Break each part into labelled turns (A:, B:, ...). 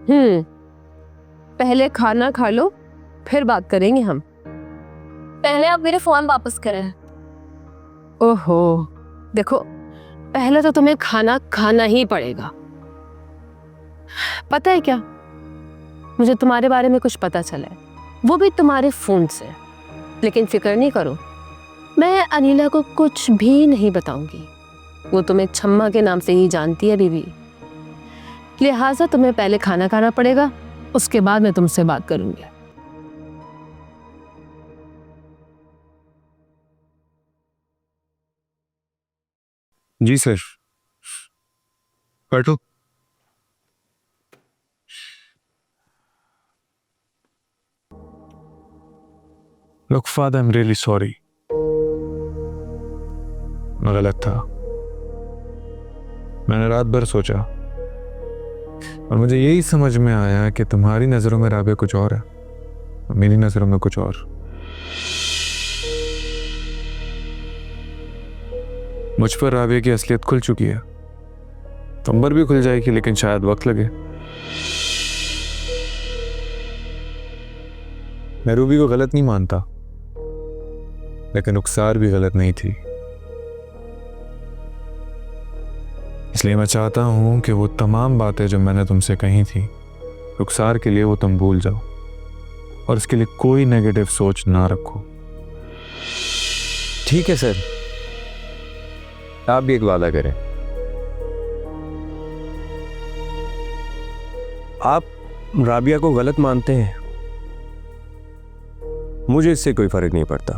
A: पहले खाना खा लो, फिर बात करेंगे हम।
B: पहले आप मेरे फोन वापस करें।
A: ओहो, देखो पहले तो तुम्हें खाना खाना ही पड़ेगा। पता है क्या, मुझे तुम्हारे बारे में कुछ पता चला है, वो भी तुम्हारे फोन से। लेकिन फिक्र नहीं करो, मैं अनीला को कुछ भी नहीं बताऊंगी। वो तुम्हें छम्मा के नाम से ही जानती है बीवी, लिहाजा तुम्हें पहले खाना खाना पड़ेगा, उसके बाद मैं तुमसे बात करूंगी।
C: जी सर, बैठो। Look, Father, I'm really sorry. मैं गलत था। मैंने रात भर सोचा और मुझे यही समझ में आया कि तुम्हारी नजरों में राबिया कुछ और है और मेरी नजरों में कुछ और। मुझ पर राबिया की असलियत खुल चुकी है, तुम पर भी खुल जाएगी, लेकिन शायद वक्त लगे। मैं रूबी को गलत नहीं मानता, लेकिन रुखसार भी गलत नहीं थी। इसलिए मैं चाहता हूं कि वो तमाम बातें जो मैंने तुमसे कही थी रुखसार के लिए, वो तुम भूल जाओ और इसके लिए कोई नेगेटिव सोच ना रखो।
D: ठीक है सर, आप भी एक वादा करें। आप राबिया को गलत मानते हैं, मुझे इससे कोई फर्क नहीं पड़ता।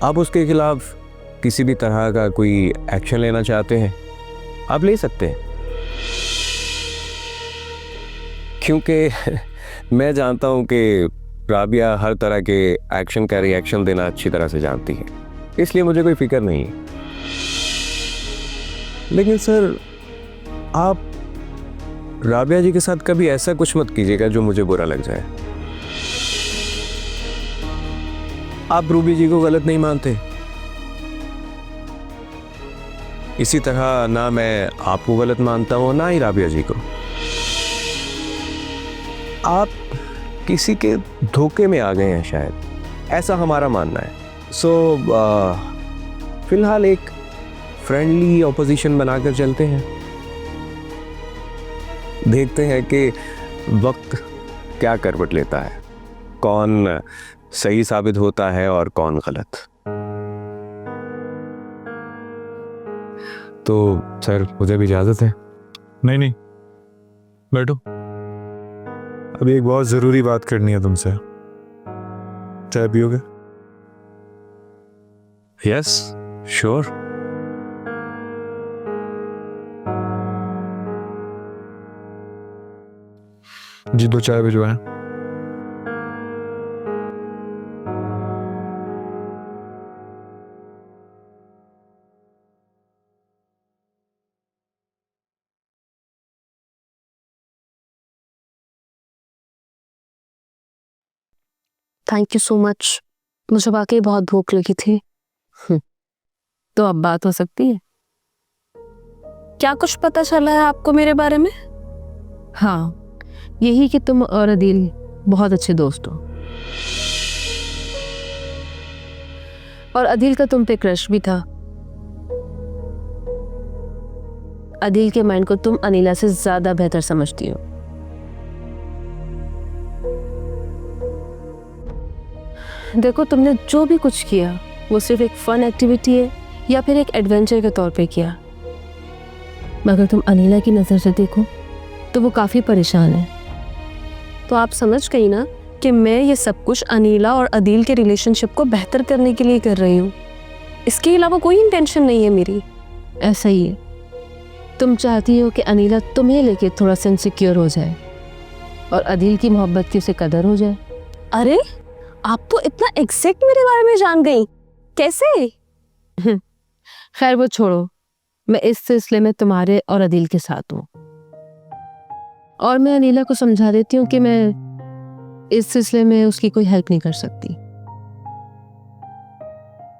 D: आप उसके खिलाफ किसी भी तरह का कोई एक्शन लेना चाहते हैं, आप ले सकते हैं, क्योंकि मैं जानता हूं कि राबिया हर तरह के एक्शन का रिएक्शन देना अच्छी तरह से जानती है, इसलिए मुझे कोई फिक्र नहीं है। लेकिन सर, आप राबिया जी के साथ कभी ऐसा कुछ मत कीजिएगा जो मुझे बुरा लग जाए। आप रूबी जी को गलत नहीं मानते, इसी तरह ना मैं आपको गलत मानता हूं ना ही राबिया जी को। आप किसी के धोखे में आ गए हैं शायद, ऐसा हमारा मानना है। सो फिलहाल एक फ्रेंडली ऑपोजिशन बनाकर चलते हैं, देखते हैं कि वक्त क्या करवट लेता है, कौन सही साबित होता है और कौन गलत।
C: तो सर, मुझे भी इजाजत है। नहीं नहीं, बैठो, अभी एक बहुत जरूरी बात करनी है तुमसे। चाय पियोगे?
D: Yes, sure.
C: जी, 2 चाय भिजवाएं।
A: थैंक यू सो मच, मुझे वाकई बहुत भूख लगी थी। तो अब बात हो सकती है।
B: क्या कुछ पता चला है आपको मेरे बारे में?
A: हाँ, यही कि तुम और अदील बहुत अच्छे दोस्त हो, और अदील का तुम पे क्रश भी था। अदील के माइंड को तुम अनीला से ज्यादा बेहतर समझती हो। देखो, तुमने जो भी कुछ किया वो सिर्फ एक फन एक्टिविटी है या फिर एक एडवेंचर के तौर पे किया, मगर तुम अनीला की नज़र से देखो तो वो काफ़ी परेशान है। तो आप समझ गई ना कि मैं ये सब कुछ अनीला और अदील के रिलेशनशिप को बेहतर करने के लिए कर रही हूँ, इसके अलावा कोई इंटेंशन नहीं है मेरी। ऐसा ही है, तुम चाहती हो कि अनीला तुम्हें लेके थोड़ा सा इनसिक्योर हो जाए और अदील की मोहब्बत की उसे कदर हो जाए।
B: अरे, आप तो इतना एग्जैक्ट मेरे बारे में जान गई, कैसे?
A: खैर वो छोड़ो, मैं इस सिलसिले में तुम्हारे और अदील के साथ हूँ, और मैं अनीला को समझा देती हूँ कि मैं इस सिलसिले में उसकी कोई हेल्प नहीं कर सकती।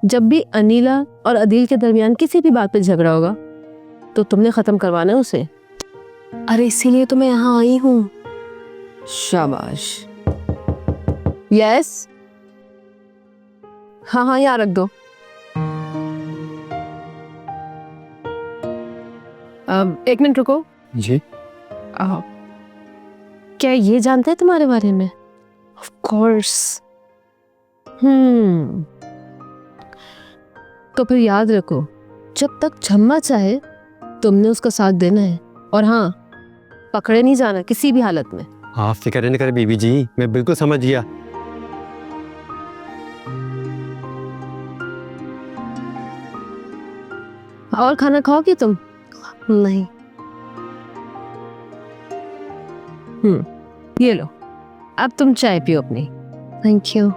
A: जब भी अनीला और अदील के दरमियान किसी भी बात पे झगड़ा होगा तो तुमने खत्म करवाना है उसे।
B: अरे इसीलिए तो मैं यहाँ आई हूँ।
A: शाबाश। यस, हाँ हाँ यहाँ रख दो। अब 1 मिनट रुको।
E: जी।
A: क्या ये जानते हैं तुम्हारे बारे में?
B: Of course.
A: तो फिर याद रखो, जब तक छम्मा चाहे तुमने उसका साथ देना है। और हाँ, पकड़े नहीं जाना किसी भी हालत में।
E: आप फिक्र नहीं करें बीबी जी, मैं बिल्कुल समझ गया।
A: और खाना खाओगी तुम?
B: नहीं।
A: ये लो, अब तुम चाय पियो अपनी।
B: Thank you.